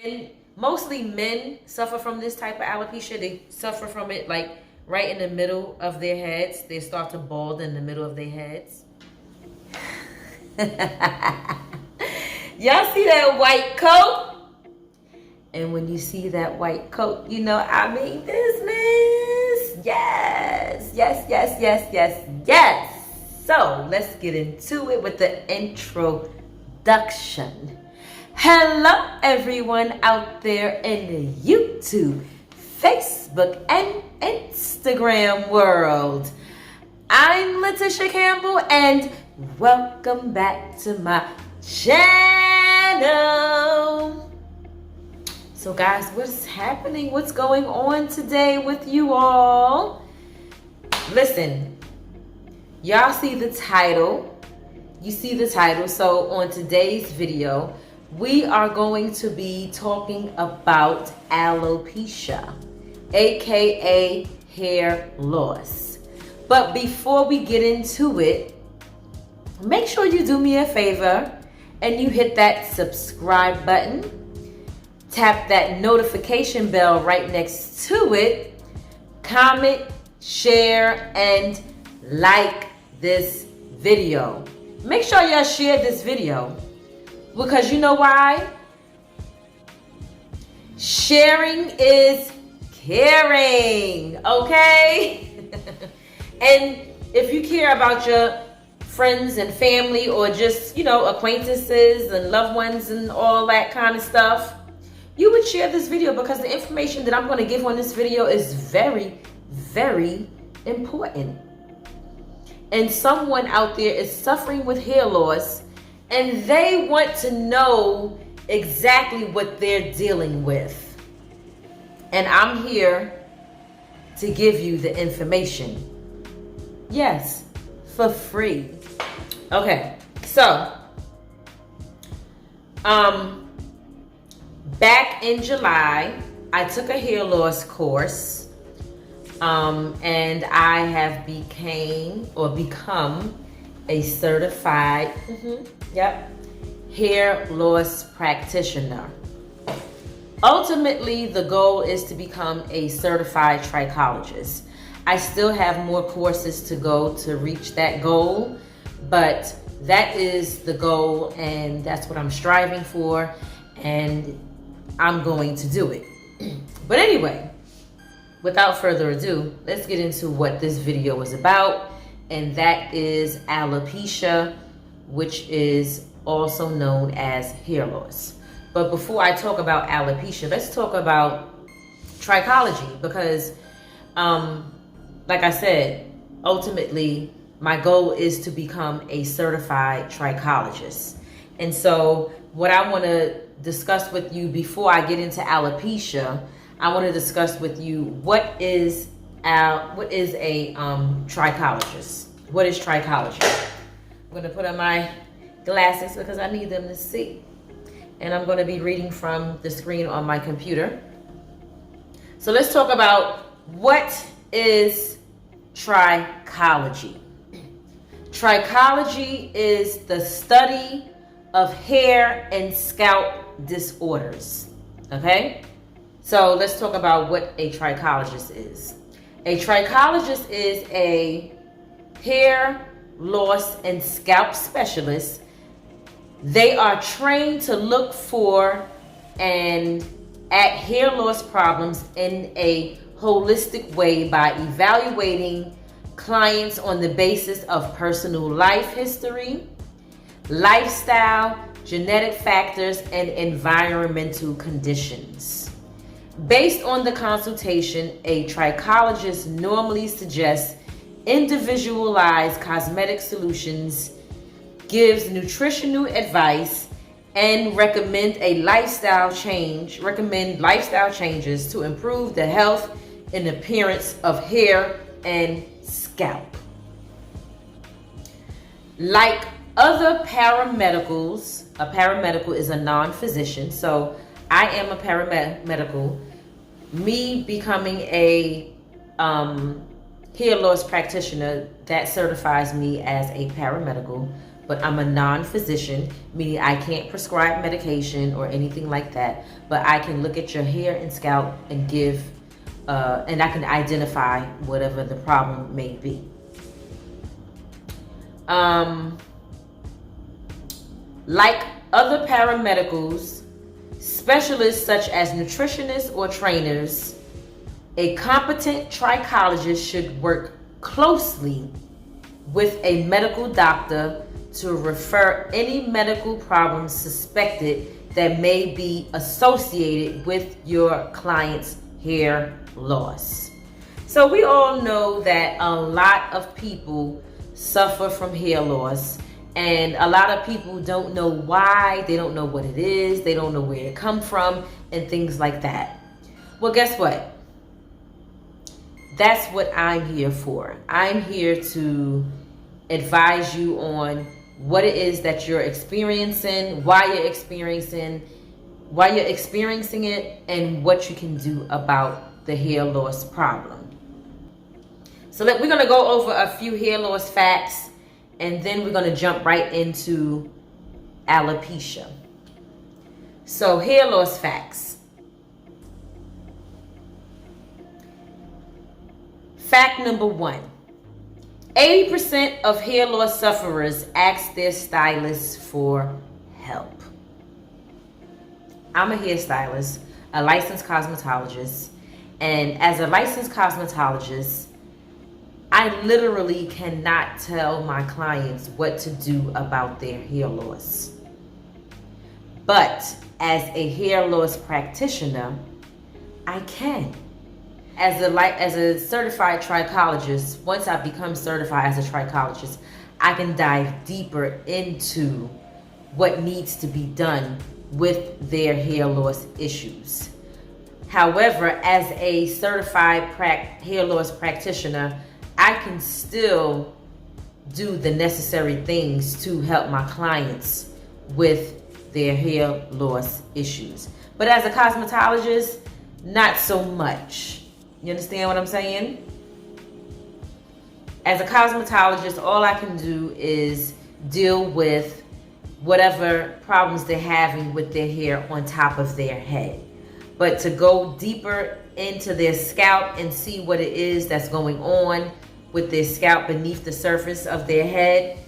And mostly men suffer from this type of alopecia. They suffer from it like right in the middle of their heads. They start to bald in the middle of their heads. Y'all see that white coat? And when you see that white coat, you know I mean business. Yes, yes, yes, yes, yes, yes. So let's get into it with the introduction. Hello, everyone out there in the YouTube, Facebook, and Instagram world. I'm Letitia Campbell, and welcome back to my channel. So guys, what's happening? What's going on today with you all? Listen, y'all see the title. You see the title. So on today's video, we are going to be talking about alopecia, aka hair loss. But before we get into it, make sure you do me a favor and you hit that subscribe button. Tap that notification bell right next to it. Comment, share, and like this video. Make sure y'all share this video because you know why? Sharing is caring, okay? And if you care about your friends and family or just, acquaintances and loved ones and all that kind of stuff, you would share this video because the information that I'm going to give on this video is very, very important. And someone out there is suffering with hair loss and they want to know exactly what they're dealing with. And I'm here to give you the information. Yes, for free. Okay, so back in July, I took a hair loss course, and I have become a certified, hair loss practitioner. Ultimately, the goal is to become a certified trichologist. I still have more courses to go to reach that goal, but that is the goal, and that's what I'm striving for, and I'm going to do it. But anyway, without further ado, let's get into what this video is about, and that is alopecia, which is also known as hair loss. But before I talk about alopecia, let's talk about trichology because, like I said, ultimately, my goal is to become a certified trichologist. And so what I want to discuss with you before I get into alopecia, I want to discuss with you what is a trichologist. What is trichology? I'm going to put on my glasses because I need them to see. And I'm going to be reading from the screen on my computer. So let's talk about what is trichology. Trichology is the study of hair and scalp disorders. Okay? So let's talk about what a trichologist is. A trichologist is a hair loss and scalp specialist. They are trained to look for and at hair loss problems in a holistic way by evaluating clients on the basis of personal life history, lifestyle, genetic factors, and environmental conditions. Based on the consultation, a trichologist normally suggests individualized cosmetic solutions, gives nutritional advice, and recommend lifestyle changes to improve the health and appearance of hair and scalp. Like other paramedicals, a paramedical is a non-physician, so I am a paramedical. Me becoming a hair loss practitioner, that certifies me as a paramedical. but I'm a non-physician, meaning I can't prescribe medication or anything like that, but I can look at your hair and scalp and give, and I can identify whatever the problem may be. Like other paramedicals, specialists such as nutritionists or trainers, a competent trichologist should work closely with a medical doctor to refer any medical problems suspected that may be associated with your client's hair loss. So we all know that a lot of people suffer from hair loss, and a lot of people don't know why, they don't know what it is, they don't know where it comes from, and things like that. Well, guess what? That's what I'm here for. I'm here to advise you on what it is that you're experiencing, why you're experiencing it, and what you can do about the hair loss problem. So we're going to go over a few hair loss facts, and then we're going to jump right into alopecia. So hair loss facts. Fact number 1. 80% of hair loss sufferers ask their stylists for help. I'm a hairstylist, a licensed cosmetologist, and as a licensed cosmetologist, I literally cannot tell my clients what to do about their hair loss. But as a hair loss practitioner, I can. As a certified trichologist, once I become certified as a trichologist, I can dive deeper into what needs to be done with their hair loss issues. However, as a certified hair loss practitioner, I can still do the necessary things to help my clients with their hair loss issues. But as a cosmetologist, not so much. You understand what I'm saying? As a cosmetologist, all I can do is deal with whatever problems they're having with their hair on top of their head. But to go deeper into their scalp and see what it is that's going on with their scalp beneath the surface of their head,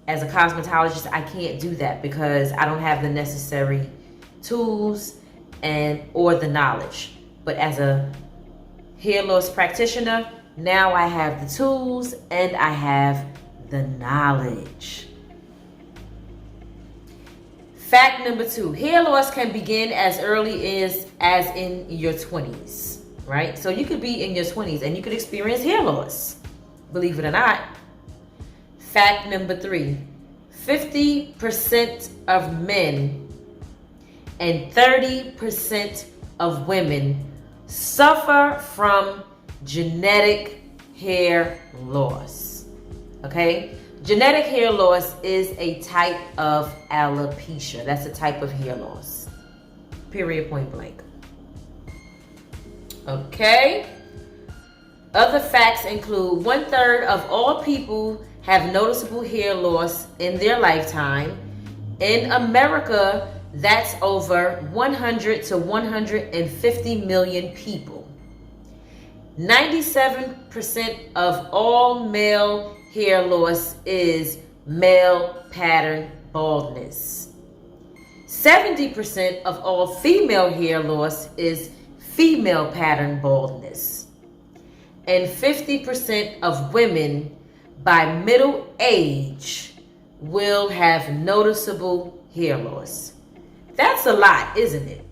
as a cosmetologist, I can't do that because I don't have the necessary tools or the knowledge. But as a hair loss practitioner, now I have the tools and I have the knowledge. Fact number 2, hair loss can begin as early as in your 20s, right? So you could be in your 20s and you could experience hair loss, believe it or not. Fact number 3, 50% of men and 30% of women suffer from genetic hair loss. Okay? Genetic hair loss is a type of alopecia. That's a type of hair loss. Period, point blank. Okay? Other facts include 1/3 of all people have noticeable hair loss in their lifetime. In America, that's over 100 to 150 million people. 97% of all male hair loss is male pattern baldness. 70% of all female hair loss is female pattern baldness. And 50% of women by middle age will have noticeable hair loss. That's a lot, isn't it?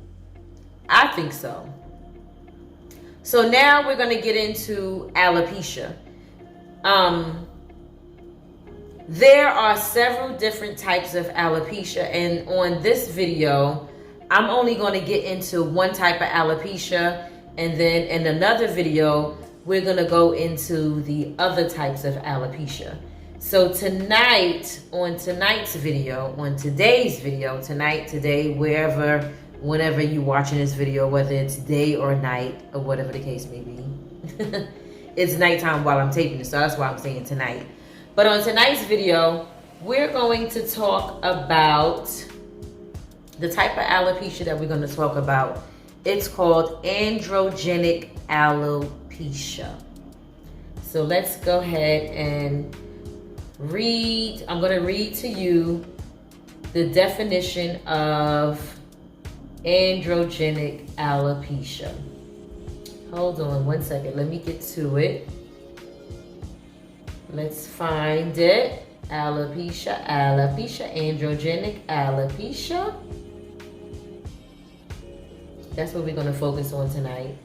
I think so. So now we're going to get into alopecia. There are several different types of alopecia, and on this video, I'm only going to get into one type of alopecia, and then in another video, we're going to go into the other types of alopecia. So tonight, on today's video, today, wherever, whenever you're watching this video, whether it's day or night or whatever the case may be. It's nighttime while I'm taping this, so that's why I'm saying tonight. But on tonight's video, we're going to talk about the type of alopecia that we're going to talk about. It's called androgenic alopecia. So let's go ahead and read. I'm going to read to you the definition of androgenic alopecia. Hold on one second. Let me get to it. Let's find it. Alopecia, androgenic alopecia. That's what we're going to focus on tonight.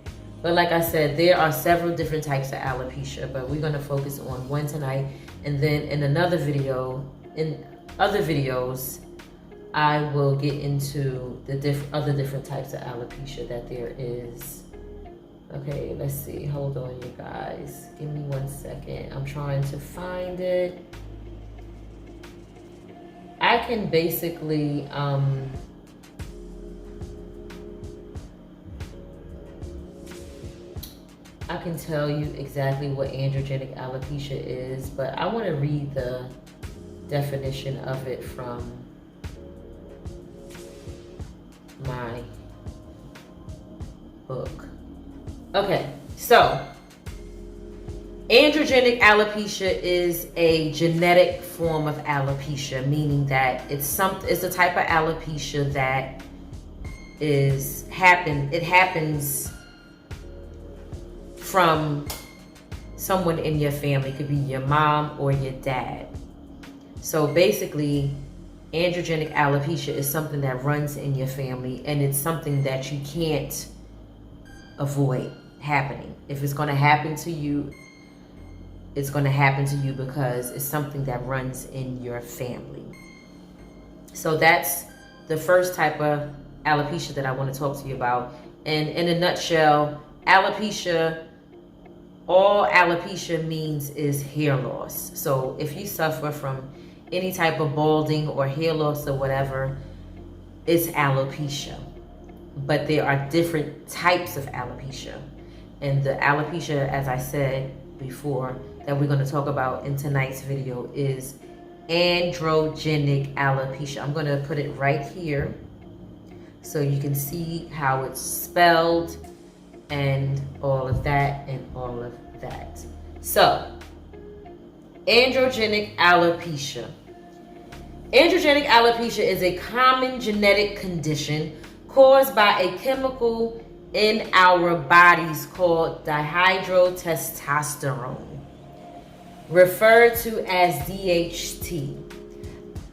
But like I said, there are several different types of alopecia, but we're going to focus on one tonight. And then in another video, in other videos, I will get into the other different types of alopecia that there is. Okay, let's see. Hold on, you guys. Give me 1 second. I'm trying to find it. I can basically, I can tell you exactly what androgenic alopecia is, but I want to read the definition of it from my book. Okay, so androgenic alopecia is a genetic form of alopecia, meaning that it's a type of alopecia that happens from someone in your family. It could be your mom or your dad. So basically, androgenic alopecia is something that runs in your family, and it's something that you can't avoid happening. If it's going to happen to you, it's going to happen to you because it's something that runs in your family. So that's the first type of alopecia that I want to talk to you about. And in a nutshell, alopecia, all alopecia means is hair loss. So if you suffer from any type of balding or hair loss or whatever, it's alopecia. But there are different types of alopecia. And the alopecia, as I said before, that we're going to talk about in tonight's video is androgenic alopecia. I'm going to put it right here so you can see how it's spelled and all of that and all of that. So, androgenic alopecia. Androgenic alopecia is a common genetic condition caused by a chemical in our bodies called dihydrotestosterone, referred to as DHT.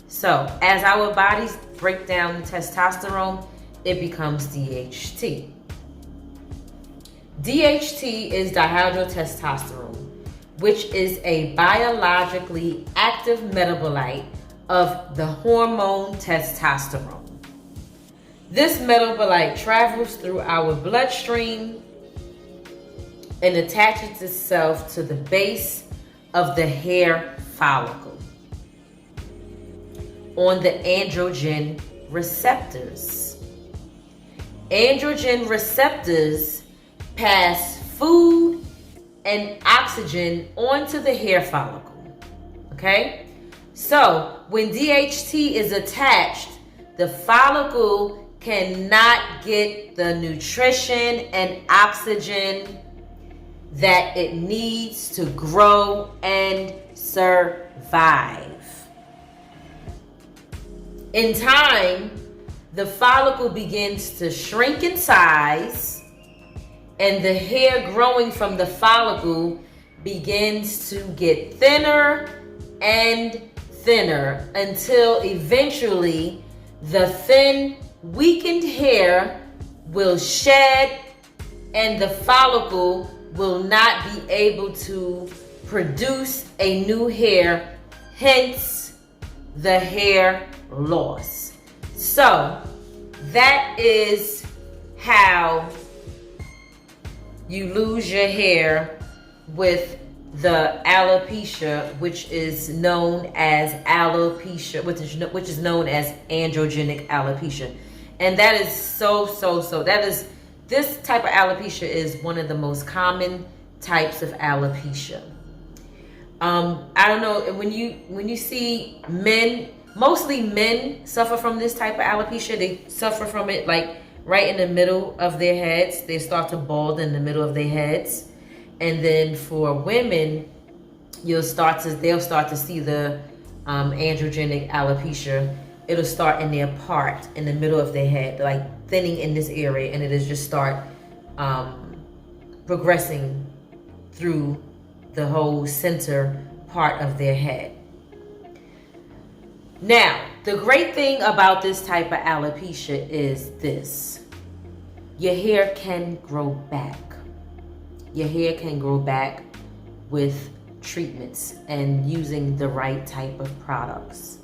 So, as our bodies break down the testosterone, it becomes DHT. DHT is dihydrotestosterone, which is a biologically active metabolite of the hormone testosterone. This metabolite travels through our bloodstream and attaches itself to the base of the hair follicle on the androgen receptors. Androgen receptors pass food and oxygen onto the hair follicle. Okay? So, when DHT is attached, the follicle cannot get the nutrition and oxygen that it needs to grow and survive. In time, the follicle begins to shrink in size, and the hair growing from the follicle begins to get thinner and thinner until eventually the thin, weakened hair will shed and the follicle will not be able to produce a new hair, hence the hair loss. So that is how you lose your hair with the alopecia, which is known as alopecia, which is known as androgenic alopecia. And that is this type of alopecia is one of the most common types of alopecia. I don't know, when you see men, mostly men suffer from this type of alopecia. They suffer from it like right in the middle of their heads. They start to bald in the middle of their heads. And then for women, they'll start to see the androgenic alopecia. It'll start in their part in the middle of their head, like thinning in this area, and it'll just start progressing through the whole center part of their head. Now, the great thing about this type of alopecia is this: your hair can grow back. Your hair can grow back with treatments and using the right type of products.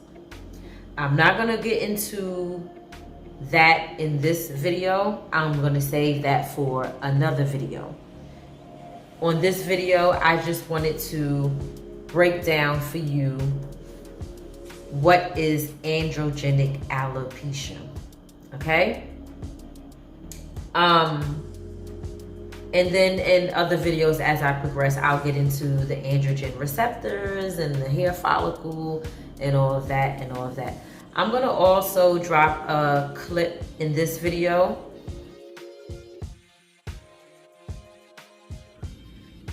I'm not gonna get into that in this video. I'm gonna save that for another video. On this video, I just wanted to break down for you what is androgenic alopecia, okay? And then in other videos, as I progress, I'll get into the androgen receptors and the hair follicle and all of that and all of that. I'm gonna also drop a clip in this video.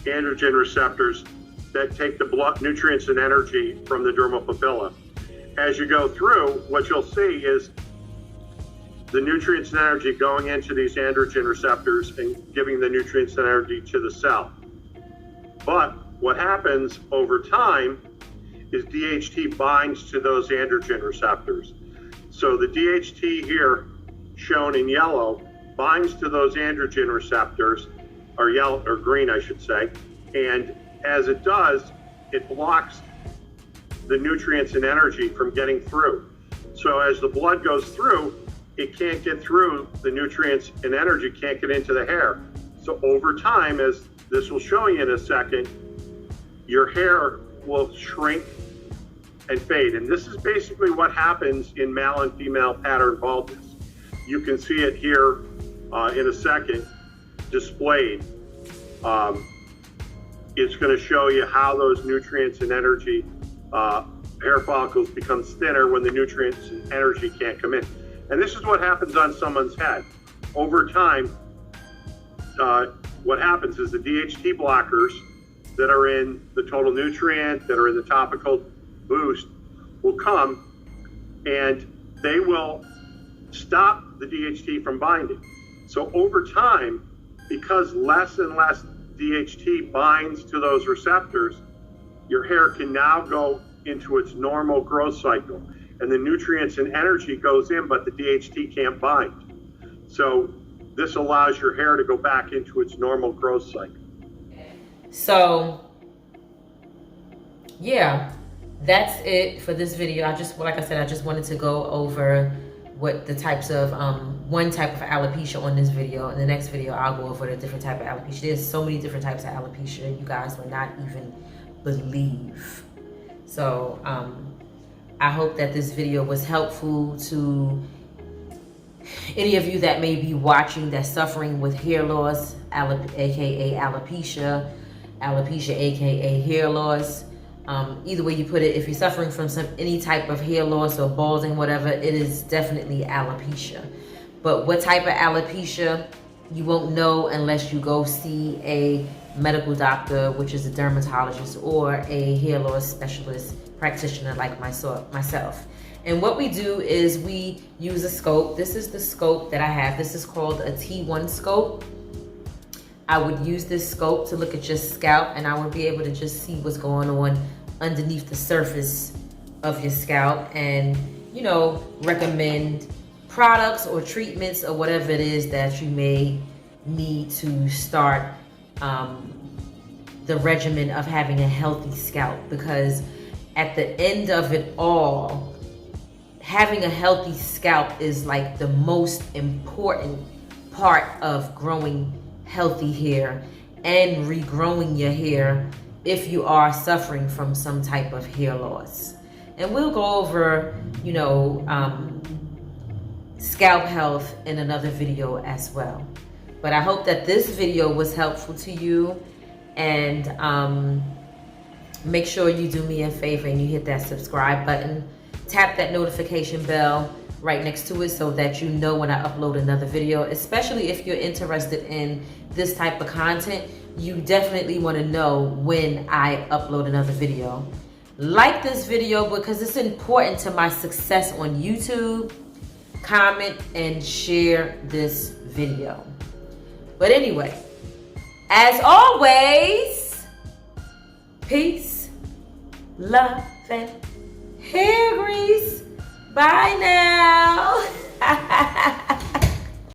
Androgen receptors that take the blood nutrients and energy from the dermal papilla. As you go through, what you'll see is the nutrients and energy going into these androgen receptors and giving the nutrients and energy to the cell. But what happens over time is DHT binds to those androgen receptors. So the DHT here, shown in yellow, binds to those androgen receptors, or yellow or green, I should say. And as it does, it blocks the nutrients and energy from getting through. So as the blood goes through, it can't get through, the nutrients and energy can't get into the hair. So over time, as this will show you in a second, your hair will shrink and fade. And this is basically what happens in male and female pattern baldness. You can see it here in a second displayed. It's going to show you how those nutrients and energy, hair follicles become thinner when the nutrients and energy can't come in. And this is what happens on someone's head. Over time, what happens is the DHT blockers that are in the total nutrient, that are in the topical boost, will come and they will stop the DHT from binding. So over time, because less and less DHT binds to those receptors, your hair can now go into its normal growth cycle. And the nutrients and energy goes in, but the DHT can't bind. So this allows your hair to go back into its normal growth cycle. So, yeah, that's it for this video. Like I said, I just wanted to go over what the types of, one type of alopecia on this video. In the next video, I'll go over the different type of alopecia. There's so many different types of alopecia you guys would not even believe. So, I hope that this video was helpful to any of you that may be watching that's suffering with hair loss, aka alopecia, aka hair loss. Either way you put it, if you're suffering from any type of hair loss or balding, whatever, it is definitely alopecia. But what type of alopecia, you won't know unless you go see a medical doctor, which is a dermatologist, or a hair loss specialist practitioner like myself. And what we do is we use a scope. This is the scope that I have. This is called a T1 scope. I would use this scope to look at your scalp, and I would be able to just see what's going on underneath the surface of your scalp, and, you know, recommend products or treatments or whatever it is that you may need to start the regimen of having a healthy scalp. Because at the end of it all, having a healthy scalp is like the most important part of growing healthy hair and regrowing your hair if you are suffering from some type of hair loss. And we'll go over, you know, scalp health in another video as well. But I hope that this video was helpful to you. And make sure you do me a favor and you hit that subscribe button. Tap that notification bell right next to it so that you know when I upload another video, especially if you're interested in this type of content. You definitely want to know when I upload another video. Like this video because it's important to my success on YouTube. Comment and share this video. But anyway, as always, peace, love, and hair grease. Bye now.